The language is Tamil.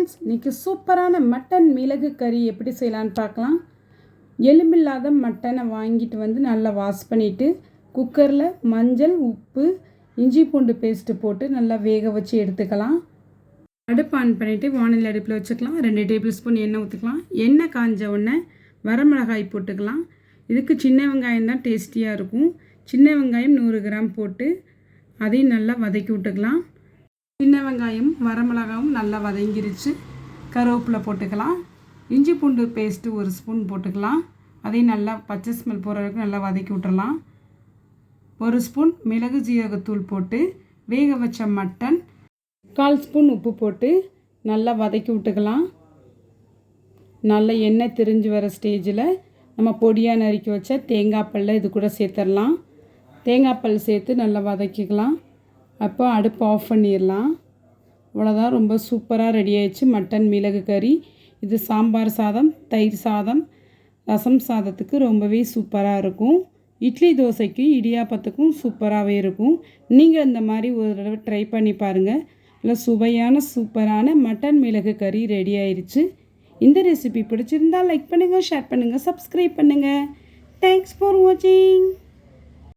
ஃப்ரெண்ட்ஸ், இன்றைக்கி சூப்பரான மட்டன் மிளகு கறி எப்படி செய்யலான்னு பார்க்கலாம். எலும்பில்லாத மட்டனை வாங்கிட்டு வந்து நல்லா வாஷ் பண்ணிவிட்டு குக்கரில் மஞ்சள், உப்பு, இஞ்சி பூண்டு பேஸ்ட்டு போட்டு நல்லா வேக வச்சு எடுத்துக்கலாம். அடுப்பு ஆன் பண்ணிவிட்டு வானிலை அடுப்பில் வச்சுக்கலாம். 2 டேபிள் ஸ்பூன் எண்ணெய் ஊற்றிக்கலாம். எண்ணெய் காஞ்ச உடனே வரமிளகாய் போட்டுக்கலாம். இதுக்கு சின்ன வெங்காயம் தான் டேஸ்டியாக இருக்கும். சின்ன வெங்காயம் 100 கிராம் போட்டு அதையும் நல்லா வதக்கி விட்டுக்கலாம். சின்ன வெங்காயம் வரமிளகாயும் நல்லா வதங்கிருச்சு. கருவேப்பிலை போட்டுக்கலாம். இஞ்சி பூண்டு பேஸ்ட்டு 1 ஸ்பூன் போட்டுக்கலாம். அதையும் நல்லா பச்சை ஸ்மெல் போகிற வரைக்கும் நல்லா வதக்கி விட்டுறலாம். 1 ஸ்பூன் மிளகு ஜீரகத்தூள் போட்டு வேக வச்ச மட்டன், 1/4 ஸ்பூன் உப்பு போட்டு நல்லா வதக்கி விட்டுக்கலாம். நல்லா எண்ணெய் திரிஞ்சு வர ஸ்டேஜில் நம்ம பொடியாக நறுக்கி வச்ச தேங்காய் பல்லை இது கூட சேர்த்துடலாம். தேங்காய் பல் சேர்த்து நல்லா வதக்கிக்கலாம். அப்போ அடுப்பு ஆஃப் பண்ணிடலாம். அவ்வளோதான், ரொம்ப சூப்பராக ரெடி ஆயிடுச்சு மட்டன் மிளகு கறி. இது சாம்பார் சாதம், தயிர் சாதம், ரசம் சாதத்துக்கு ரொம்பவே சூப்பராக இருக்கும். இட்லி தோசைக்கு இடியாப்பத்துக்கும் சூப்பராகவே இருக்கும். நீங்கள் இந்த மாதிரி ஒரு தடவை ட்ரை பண்ணி பாருங்கள். இல்லை சுவையான சூப்பரான மட்டன் மிளகு கறி ரெடி ஆயிடுச்சு. இந்த ரெசிபி பிடிச்சிருந்தால் லைக் பண்ணுங்கள், ஷேர் பண்ணுங்கள், சப்ஸ்கிரைப் பண்ணுங்கள். தேங்க்ஸ் ஃபார் வாட்சிங்.